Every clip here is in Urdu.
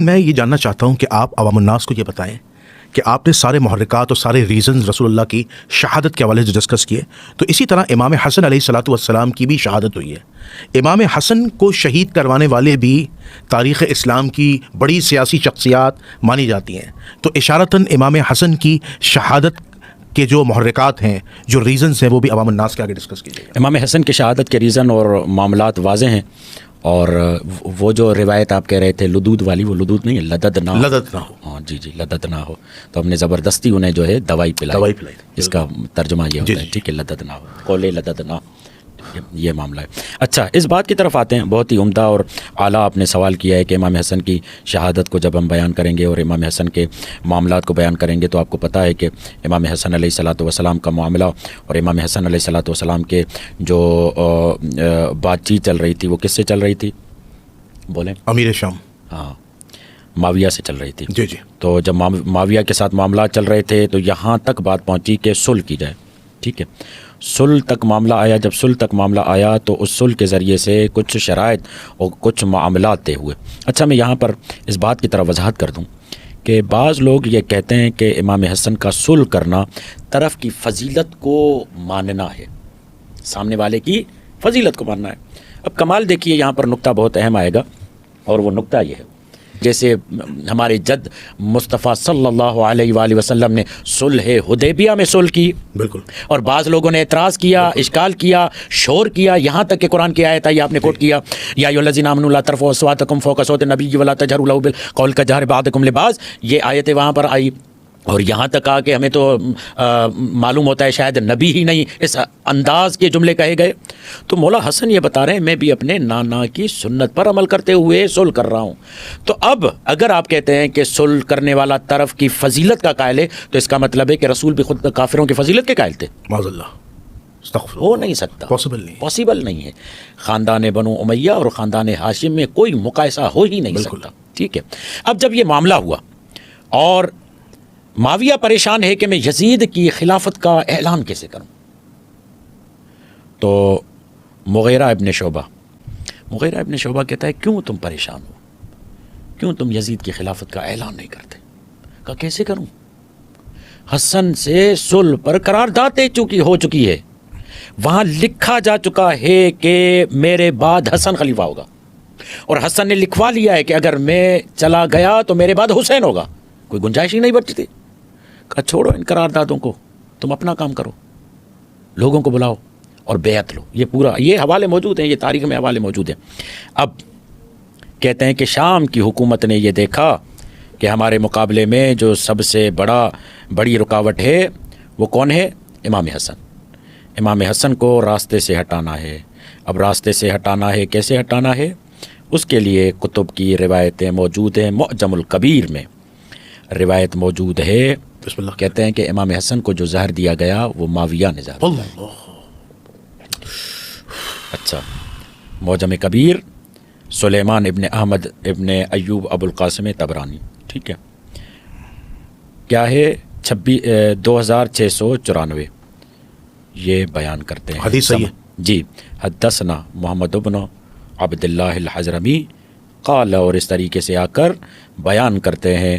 میں یہ جاننا چاہتا ہوں کہ آپ عوام الناس کو یہ بتائیں کہ آپ نے سارے محرکات اور سارے ریزنز رسول اللہ کی شہادت کے حوالے سے ڈسکس کیے، تو اسی طرح امام حسن علیہ الصلاۃ والسلام کی بھی شہادت ہوئی ہے۔ امام حسن کو شہید کروانے والے بھی تاریخ اسلام کی بڑی سیاسی شخصیات مانی جاتی ہیں، تو اشارتاً امام حسن کی شہادت کے جو محرکات ہیں، جو ریزنز ہیں، وہ بھی عوام الناس کے آگے ڈسکس کیجیے گا۔ امام حسن کی شہادت کے ریزن اور معاملات واضح ہیں، اور وہ جو روایت آپ کہہ رہے تھے لدود والی، وہ لدود نہیں ہے، لدد نہ ہو، لدد نہ ہو، ہاں جی لدد نہ ہو، تو ہم نے زبردستی انہیں جو ہے دوائی پلائی، اس کا ترجمہ یہ ہوتا ہے، ٹھیک ہے، لدد نہ ہو، قول لدد نہ ہو، یہ معاملہ ہے۔ اچھا، اس بات کی طرف آتے ہیں، بہت ہی عمدہ اور اعلیٰ آپ نے سوال کیا ہے کہ امام حسن کی شہادت کو جب ہم بیان کریں گے اور امام حسن کے معاملات کو بیان کریں گے، تو آپ کو پتہ ہے کہ امام حسن علیہ الصلاۃ والسلام کا معاملہ اور امام حسن علیہ الصلاۃ والسلام کے جو بات چیت چل رہی تھی، وہ کس سے چل رہی تھی؟ بولیں۔ امیر شام، ہاں، معاویہ سے چل رہی تھی۔ جی جی۔ تو جب معاویہ کے ساتھ معاملات چل رہے تھے تو یہاں تک بات پہنچی کہ صلح کی جائے، ٹھیک ہے، صلح تک معاملہ آیا۔ جب صلح تک معاملہ آیا تو اس صلح کے ذریعے سے کچھ شرائط اور کچھ معاملات طے ہوئے۔ اچھا، میں یہاں پر اس بات کی طرف وضاحت کر دوں کہ بعض لوگ یہ کہتے ہیں کہ امام حسن کا صلح کرنا طرف کی فضیلت کو ماننا ہے، سامنے والے کی فضیلت کو ماننا ہے۔ اب کمال دیکھیے، یہاں پر نقطہ بہت اہم آئے گا، اور وہ نقطہ یہ ہے، جیسے ہمارے جد مصطفیٰ صلی اللہ علیہ وآلہ وسلم نے صلح حدیبیہ میں صلح کی، بالکل، اور بعض لوگوں نے اعتراض کیا، اشکال کیا، شور کیا، یہاں تک کہ قرآن کی آیت آئی، آپ نے کوٹ کیا، یا ایھا الذین آمنوا لا ترفعوا اصواتکم فوق صوت النبی ولا تجہروا لہ بالقول کجہر بعضکم لبعض، یہ آیتیں وہاں پر آئی، اور یہاں تک آ کہ ہمیں تو معلوم ہوتا ہے شاید نبی ہی نہیں اس انداز کے جملے کہے گئے۔ تو مولا حسن یہ بتا رہے ہیں میں بھی اپنے نانا کی سنت پر عمل کرتے ہوئے صلح کر رہا ہوں۔ تو اب اگر آپ کہتے ہیں کہ صلح کرنے والا طرف کی فضیلت کا قائل ہے، تو اس کا مطلب ہے کہ رسول بھی خود کافروں کی فضیلت کے قائل تھے؟ معاذ اللہ، استغفر، ہو نہیں سکتا، پاسبل نہیں ہے۔ خاندان بنو امیہ اور خاندان ہاشم میں کوئی مقایسہ ہو ہی نہیں سکتا، ٹھیک ہے۔ اب جب یہ معاملہ ہوا اور معاویہ پریشان ہے کہ میں یزید کی خلافت کا اعلان کیسے کروں، تو مغیرہ ابن شعبہ کہتا ہے کیوں تم پریشان ہو، کیوں تم یزید کی خلافت کا اعلان نہیں کرتے؟ کہا کیسے کروں؟ حسن سے صلح پر قرارداد ہو چکی ہے، وہاں لکھا جا چکا ہے کہ میرے بعد حسن خلیفہ ہوگا، اور حسن نے لکھوا لیا ہے کہ اگر میں چلا گیا تو میرے بعد حسین ہوگا، کوئی گنجائش ہی نہیں بچتی تھی۔ کہا چھوڑو ان قراردادوں کو، تم اپنا کام کرو، لوگوں کو بلاؤ اور بیعت لو۔ یہ پورا یہ حوالے موجود ہیں، یہ تاریخ میں حوالے موجود ہیں۔ اب کہتے ہیں کہ شام کی حکومت نے یہ دیکھا کہ ہمارے مقابلے میں جو سب سے بڑی رکاوٹ ہے وہ کون ہے؟ امام حسن کو راستے سے ہٹانا ہے۔ اب راستے سے ہٹانا ہے، کیسے ہٹانا ہے؟ اس کے لیے کتب کی روایتیں موجود ہیں، معجم الکبیر میں روایت موجود ہے، بسم اللہ، کہتے ہیں کہ امام حسن کو جو زہر دیا گیا وہ معاویہ نے زہر دیا۔ اچھا، معجم کبیر، سلیمان ابن احمد ابن ایوب ابو القاسم تبرانی، ٹھیک ہے، کیا ہے 2694 یہ بیان کرتے ہیں، حدیث صحیح ہے جی۔ حدثنا محمد ابن عبد اللہ الحضرمی قال، اور اس طریقے سے آ کر بیان کرتے ہیں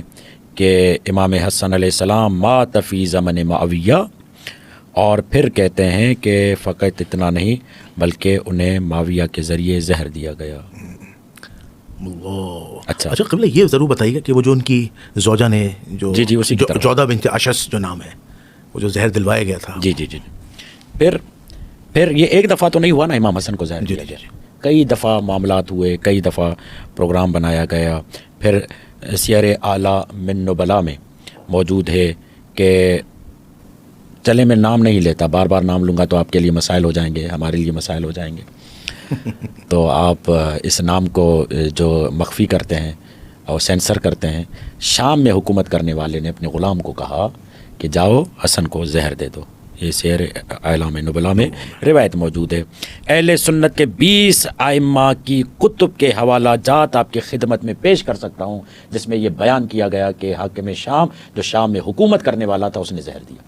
کہ امام حسن علیہ السلام مات فی زمن معاویہ، اور پھر کہتے ہیں کہ فقط اتنا نہیں بلکہ انہیں معاویہ کے ذریعے زہر دیا گیا۔ اچھا قبلہ یہ ضرور بتائیے گا کہ وہ جو ان کی زوجہ نے جو جی اسی کی طرف جودہ بنت اشس جو نام ہے، وہ جو زہر دلوایا گیا تھا، جی پھر یہ ایک دفعہ تو نہیں ہوا نا امام حسن کو زہر دیا گیا، کئی دفعہ معاملات ہوئے، کئی دفعہ پروگرام بنایا گیا۔ پھر سیر اعلیٰ من نبلا میں موجود ہے کہ چلے میں نام نہیں لیتا، بار بار نام لوں گا تو آپ کے لیے مسائل ہو جائیں گے، ہمارے لیے مسائل ہو جائیں گے، تو آپ اس نام کو جو مخفی کرتے ہیں اور سینسر کرتے ہیں۔ شام میں حکومت کرنے والے نے اپنے غلام کو کہا کہ جاؤ حسن کو زہر دے دو، یہ سیر اعلام نبلا میں روایت موجود ہے۔ اہل سنت کے 20 ائمہ کی کتب کے حوالہ جات آپ کی خدمت میں پیش کر سکتا ہوں، جس میں یہ بیان کیا گیا کہ حاکم شام جو شام میں حکومت کرنے والا تھا اس نے زہر دیا،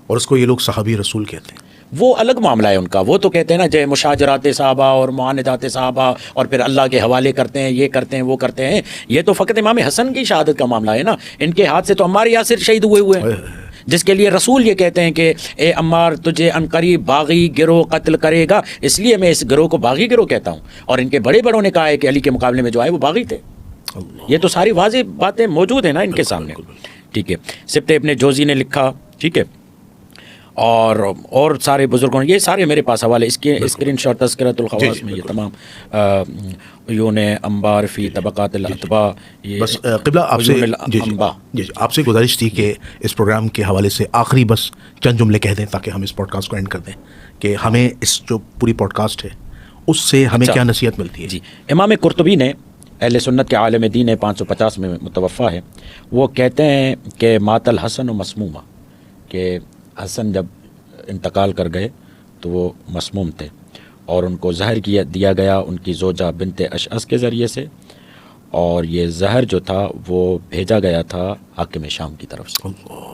اور اس کو یہ لوگ صحابی رسول کہتے ہیں۔ وہ الگ معاملہ ہے ان کا. وہ تو کہتے ہیں نا جے مشاجرات صحابہ اور معاندات صحابہ اور پھر اللہ کے حوالے کرتے ہیں, یہ کرتے ہیں, وہ کرتے ہیں. یہ تو فقط امام حسن کی شہادت کا معاملہ ہے نا. ان کے ہاتھ سے تو عمار یاسر شہید ہوئے ہیں, جس کے لیے رسول یہ کہتے ہیں کہ اے عمار تجھے عنقریب باغی گروہ قتل کرے گا, اس لیے میں اس گروہ کو باغی گروہ کہتا ہوں. اور ان کے بڑے بڑوں نے کہا ہے کہ علی کے مقابلے میں جو آئے وہ باغی تھے. یہ تو ساری واضح باتیں موجود ہیں نا ان کے سامنے. ٹھیک ہے, سبت ابن جوزی نے لکھا, ٹھیک ہے, اور سارے بزرگوں نے, یہ سارے میرے پاس حوالے, اس کے اسکرین شاٹ تذکرۃ الخواص میں یہ تمام عیون انبار فی طبقات الاتباع. بس قبلہ آپ سے آپ سے گزارش تھی کہ اس پروگرام کے حوالے سے آخری بس چند جملے کہہ دیں تاکہ ہم اس پوڈ کاسٹ کو اینڈ کر دیں, کہ ہمیں اس جو پوری پوڈ کاسٹ ہے اس سے ہمیں کیا نصیحت ملتی ہے. جی, امام قرطبی نے, اہل سنت کے عالم دین ہے, 550 میں متوفا ہے, وہ کہتے ہیں کہ مات الحسن و مسمومہ, کہ حسن جب انتقال کر گئے تو وہ مسموم تھے اور ان کو زہر دیا گیا ان کی زوجہ بنت اشعث کے ذریعے سے, اور یہ زہر جو تھا وہ بھیجا گیا تھا حاکم شام کی طرف سے.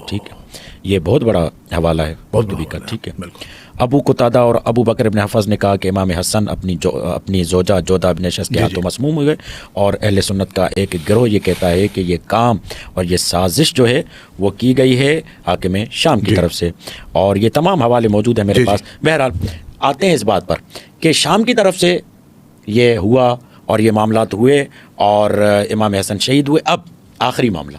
ٹھیک ہے, یہ بہت بڑا حوالہ ہے قرطبی کا. ٹھیک ہے, ابو قتادہ اور ابو بکر ابن حفظ نے کہا کہ امام حسن اپنی زوجہ جودہ ابن اشعث کے ہاتھوں مسموم ہوئے, اور اہل سنت کا ایک گروہ یہ کہتا ہے کہ یہ کام اور یہ سازش جو ہے وہ کی گئی ہے حاکم شام کی طرف سے. اور یہ تمام حوالے موجود ہیں میرے پاس. بہرحال آتے ہیں اس بات پر کہ شام کی طرف سے یہ ہوا اور یہ معاملات ہوئے اور امام حسن شہید ہوئے. اب آخری معاملہ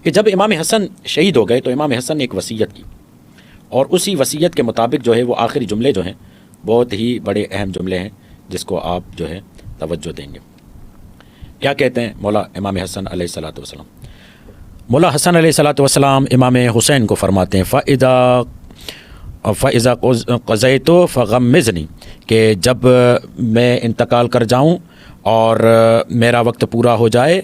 کہ جب امام حسن شہید ہو گئے تو امام حسن نے ایک وصیت کی, اور اسی وصیت کے مطابق جو ہے وہ آخری جملے جو ہیں بہت ہی بڑے اہم جملے ہیں جس کو آپ جو ہے توجہ دیں گے. کیا کہتے ہیں مولا امام حسن علیہ الصلوۃ والسلام؟ مولا حسن علیہ الصلوۃ والسلام امام حسین کو فرماتے ہیں فَإِذَا قَضَيْتُ فَغَمِّزْنِي, کہ جب میں انتقال کر جاؤں اور میرا وقت پورا ہو جائے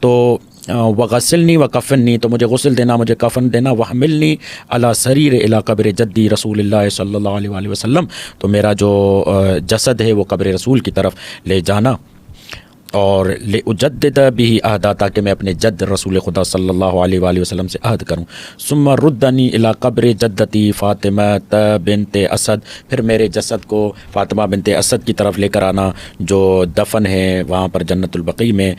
تو وغسلنی وکفنی, تو مجھے غسل دینا, مجھے کفن دینا, وحملنی علی سریر الی قبر جدی رسول اللہ صلی اللہ علیہ وآلہ وسلم, تو میرا جو جسد ہے وہ قبر رسول کی طرف لے جانا, اور لأجدد به عہدا, تاکہ میں اپنے جد رسول خدا صلی اللہ علیہ وآلہ وسلم سے عہد کروں. ثم ردنی الی قبر جدتی فاطمہ بنت اسد, پھر میرے جسد کو فاطمہ بنت اسد کی طرف لے کر آنا جو دفن ہے وہاں پر جنت البقیع میں.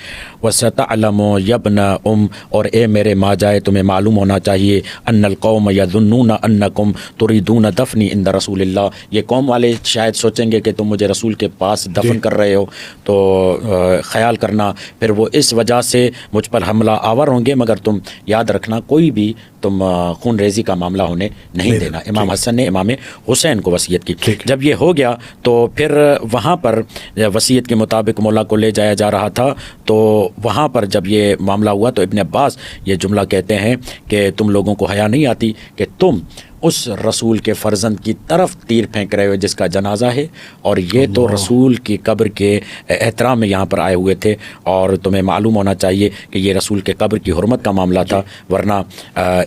وستعلم یبن اور اے میرے ماں جائے تمہیں معلوم ہونا چاہیے ان القوم یظنون انکم تریدون دفنی عند رسول اللہ, یہ قوم والے شاید سوچیں گے کہ تم مجھے رسول کے پاس دفن کر رہے ہو, تو خیال کرنا پھر وہ اس وجہ سے مجھ پر حملہ آور ہوں گے, مگر تم یاد رکھنا کوئی بھی تم خون ریزی کا معاملہ ہونے نہیں دینا. امام حسن نے امام حسین کو وصیت کی. جب یہ ہو گیا تو پھر وہاں پر وصیت کے مطابق مولا کو لے جایا جا رہا تھا, تو وہاں پر جب یہ معاملہ ہوا تو ابن عباس یہ جملہ کہتے ہیں کہ تم لوگوں کو حیا نہیں آتی کہ تم اس رسول کے فرزند کی طرف تیر پھینک رہے ہو جس کا جنازہ ہے, اور یہ تو رسول کی قبر کے احترام میں یہاں پر آئے ہوئے تھے, اور تمہیں معلوم ہونا چاہیے کہ یہ رسول کے قبر کی حرمت کا معاملہ تھا, ورنہ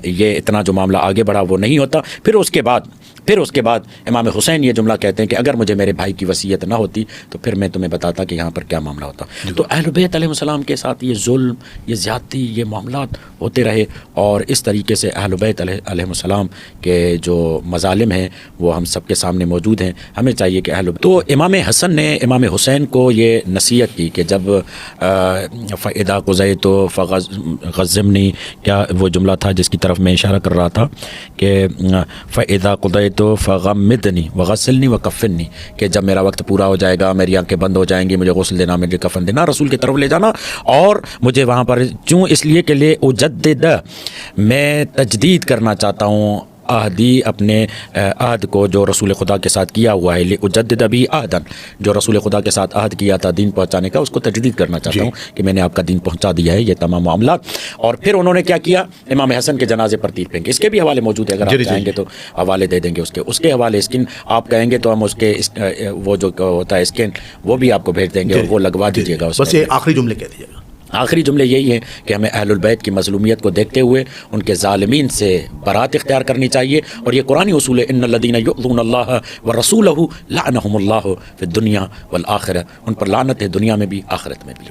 یہ اتنا جو معاملہ آگے بڑھا وہ نہیں ہوتا. پھر اس کے بعد امام حسین یہ جملہ کہتے ہیں کہ اگر مجھے میرے بھائی کی وصیت نہ ہوتی تو پھر میں تمہیں بتاتا کہ یہاں پر کیا معاملہ ہوتا. تو اہل بیت علیہ السلام کے ساتھ یہ ظلم, یہ زیادتی, یہ معاملات ہوتے رہے, اور اس طریقے سے اہل بیت علیہ السلام کے جو مظالم ہیں وہ ہم سب کے سامنے موجود ہیں. ہمیں چاہیے کہ تو امام حسن نے امام حسین کو یہ نصیحت کی کہ جب فَإِذَا قُضَيْتُ فَغَزِّمْنِي, کیا وہ جملہ تھا جس کی طرف میں اشارہ کر رہا تھا کہ فَإِذَا قُضَيْتُ فَغَمِّدْنِي وَغَسِّلْنِي وَكَفِّنِّي, کہ جب میرا وقت پورا ہو جائے گا, میری آنکھیں بند ہو جائیں گی, مجھے غسل دینا, مجھے کفن دینا, رسول کی طرف لے جانا, اور مجھے وہاں پر کیوں, اس لیے کہ لے اجدد, میں تجدید کرنا چاہتا ہوں عہدی, اپنے عہد کو جو رسول خدا کے ساتھ کیا ہوا ہے, لأجدد بھی عہدن, جو رسول خدا کے ساتھ عہد کیا تھا دین پہنچانے کا, اس کو تجدید کرنا چاہتا ہوں کہ میں نے آپ کا دین پہنچا دیا ہے. یہ تمام معاملات. اور پھر انہوں نے کیا کیا, امام حسن کے جنازے پر تیر پھینکے. اس کے بھی حوالے موجود ہیں, اگر آپ چاہیں گے تو حوالے دے دیں گے اس کے حوالے. اسکن آپ کہیں گے تو ہم اس کے وہ جو ہوتا ہے اسکن وہ بھی آپ کو بھیج دیں گے, اور وہ لگوا دیجیے گا. بس یہ آخری جملے کہہ دیجیے گا. آخری جملے یہی ہیں کہ ہمیں اہل البیت کی مظلومیت کو دیکھتے ہوئے ان کے ظالمین سے برات اختیار کرنی چاہیے, اور یہ قرآنی اصول ہے, ان الذین یؤذون اللہ ورسولہ لعنہم اللہ فی الدنیا والآخرہ, ان پر لعنت ہے دنیا میں بھی آخرت میں بھی.